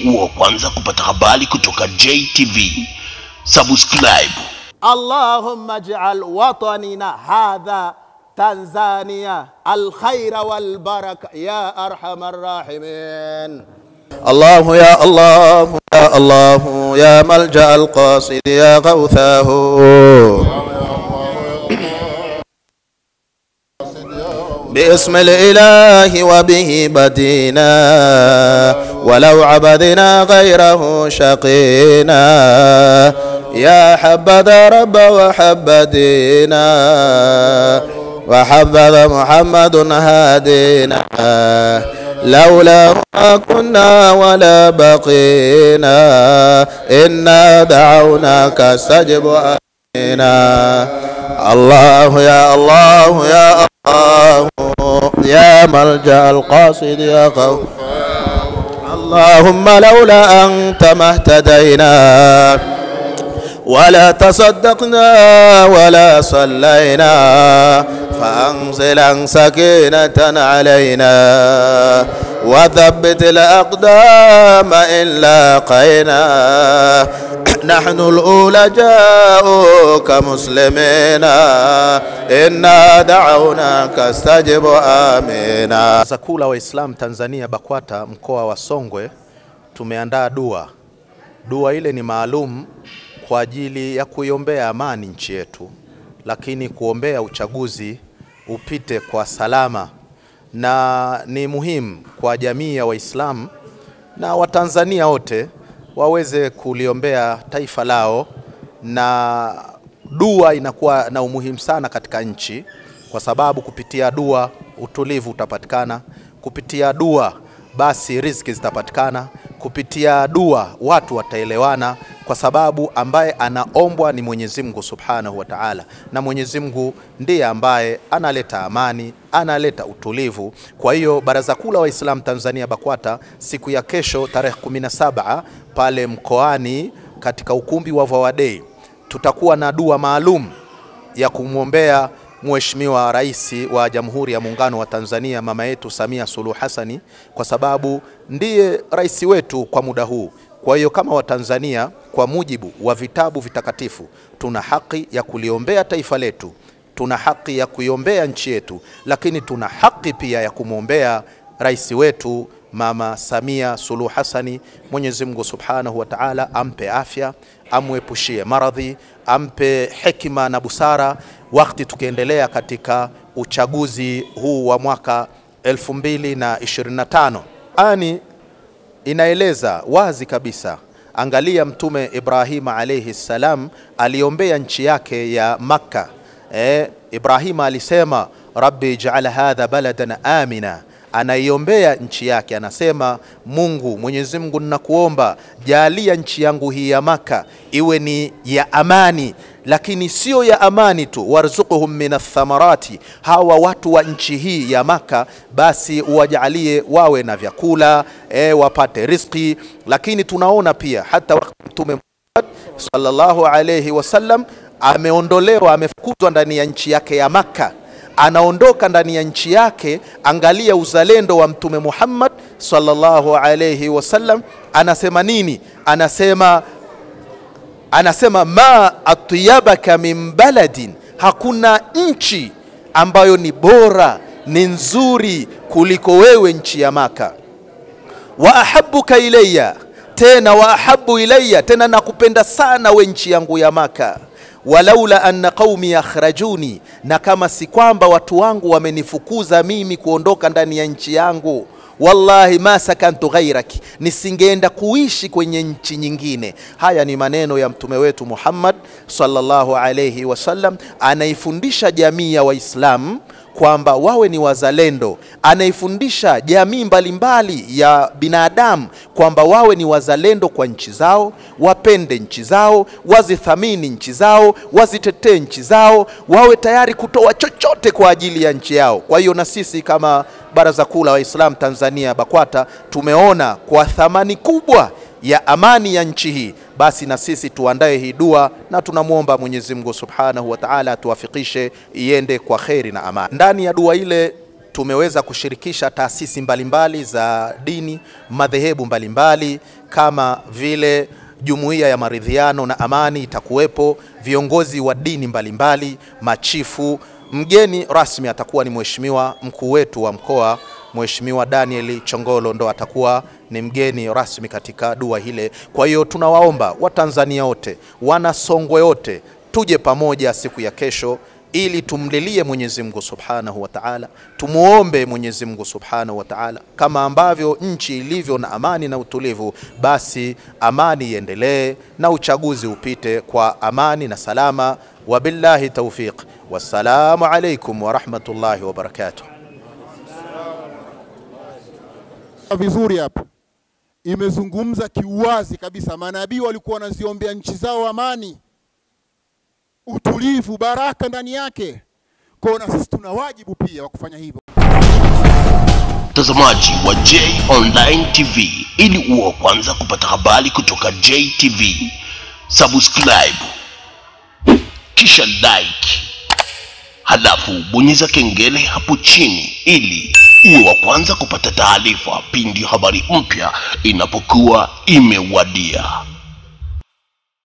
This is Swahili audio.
ili uwe kwanza kupata habari kutoka JTV. Subscribe. Allahumma ij'al watanina hadha Tanzania al-khaira wal baraka ya arhamar rahimin. الله يا الله يا الله يا ملجأ القاصد يا غوثاه باسم الإله وبه بدينا ولو عبدنا غيره شقينا يا حبذا رب وحبدينا وحبذا محمد هادينا لولا ما كنا ولا بقينا إنا دعوناك استجب آمنا. الله يا الله يا الله يا ملجأ القاصد يا غوث اللهم لولا أنت ما اهتدينا ولا تصدقنا ولا صلينا فأنزل سكينة علينا وثبت الأقدام إن لاقينا نحن الأولى جاءوك مسلمين إنا دعوناك استجب آمنا. Zakula wa Islam Tanzania BAKWATA mkoa wa Songwe tumeandaa dua. Dua ile ni maalum kwa ajili ya kuiombea amani nchi yetu, lakini kuombea uchaguzi upite kwa salama, na ni muhimu kwa jamii ya Waislamu na Watanzania wote waweze kuliombea taifa lao, na dua inakuwa na umuhimu sana katika nchi, kwa sababu kupitia dua utulivu utapatikana, kupitia dua basi riziki zitapatikana, kupitia dua watu wataelewana, kwa sababu ambaye anaombwa ni Mwenyezi Mungu Subhanahu wa Ta'ala, na Mwenyezi Mungu ndiye ambaye analeta amani, analeta utulivu. Kwa hiyo Baraza Kuu la Waislamu Tanzania BAKWATA siku ya kesho tarehe 17 pale mkoani katika ukumbi wa Vawadei tutakuwa na dua maalum ya kumwombea Mheshimiwa Rais wa Jamhuri ya Muungano wa Tanzania mama yetu Samia Suluhu Hassani, kwa sababu ndiye rais wetu kwa muda huu. Kwa hiyo kama Watanzania, kwa mujibu wa vitabu vitakatifu, tuna haki ya kuliombea taifa letu, tuna haki ya kuiombea nchi yetu, lakini tuna haki pia ya kumwombea rais wetu mama Samia Suluhu Hassani. Mwenyezi Mungu Subhanahu wa Ta'ala ampe afya, amwepushie maradhi, ampe hekima na busara wakati tukiendelea katika uchaguzi huu wa mwaka 2025. Ani inaeleza wazi kabisa, angalia Mtume Ibrahim alayhi salam aliombea nchi yake ya Makka. Ibrahim alisema Rabbi ij'al hadha baladan amina, anaiombea nchi yake, anasema Mungu, Mwenyezi Mungu ninakuomba jalia nchi yangu hii ya Makka iwe ni ya amani, lakini sio ya amani tu, warzuquhum minath thamarati, hawa watu wa nchi hii ya Makka basi uwajalie wawe na vyakula, wapate riziki. Lakini tunaona pia hata wakati Mtume Muhammad sallallahu alayhi wasallam ameondolewa, amefukuzwa ndani ya nchi yake ya Makka, anaondoka ndani ya nchi yake, angalia uzalendo wa Mtume Muhammad sallallahu alayhi wasallam. Anasema nini? Anasema ma atyabaka min baladin, hakuna nchi ambayo ni bora, ni nzuri kuliko wewe nchi ya Makka. Wa ahabbuka ilayya, tena wa ahabbu ilayya, tena nakupenda sana we nchi yangu ya Makka. Walaula anna qaumi akhrajuni, na kama si kwamba watu wangu wamenifukuza mimi kuondoka ndani ya nchi yangu, wallahi ma sakantu ghairaki, nisingeenda kuishi kwenye nchi nyingine. Haya ni maneno ya mtume wetu Muhammad sallallahu alayhi wasallam, anaifundisha jamii ya Waislamu kwamba wawe ni wazalendo. Anaifundisha jamii mbalimbali ya binadamu kwamba wawe ni wazalendo kwa nchi zao, wapende nchi zao, wazithamini nchi zao, wazitetee nchi zao, wawe tayari kutoa chochote kwa ajili ya nchi yao. Kwa hiyo na sisi kama Baraza Kuu la Waislamu Tanzania BAKWATA tumeona kwa thamani kubwa ya amani ya nchi hii, basi na sisi tuandae hii dua, na tunamuomba Mwenyezi Mungu Subhanahu wa Ta'ala tuwafikishe iende kwa khairi na amani. Ndani ya dua ile tumeweza kushirikisha taasisi mbalimbali za dini, madhehebu mbalimbali kama vile Jumuiya ya Maridhiano na Amani itakuwepo, viongozi wa dini mbalimbali, machifu. Mgeni rasmi atakuwa ni mheshimiwa mkuu wetu wa mkoa, Mheshimiwa Daniel Chongolo, ndo atakuwa ni mgeni rasmi katika dua hile. Kwa hiyo tunawaomba Watanzania wote, wana Songwe wote, tuje pamoja siku ya kesho ili tumlilie Mwenyezi Mungu Subhanahu wa Ta'ala, tumuombe Mwenyezi Mungu Subhanahu wa Ta'ala. Kama ambavyo nchi ilivyo na amani na utulivu, basi amani iendelee na uchaguzi upite kwa amani na salama. Wabillahi tawfiq. Wassalamu alaikum wa rahmatullahi wa barakatuh. Vizuri hapa imezungumza kiuwazi kabisa, manabii walikuwa wanaziombea nchi zao amani, utulivu, baraka ndani yake. Kwa na sisi tuna wajibu pia wa kufanya hivyo. Mtazamaji wa J Online TV, ili uwe kwanza kupata habari kutoka JTV, subscribe kisha like, halafu bonyeza kengele hapo chini ili uwe wa kwanza kupata taarifa pindi habari mpya inapokuwa imewadia.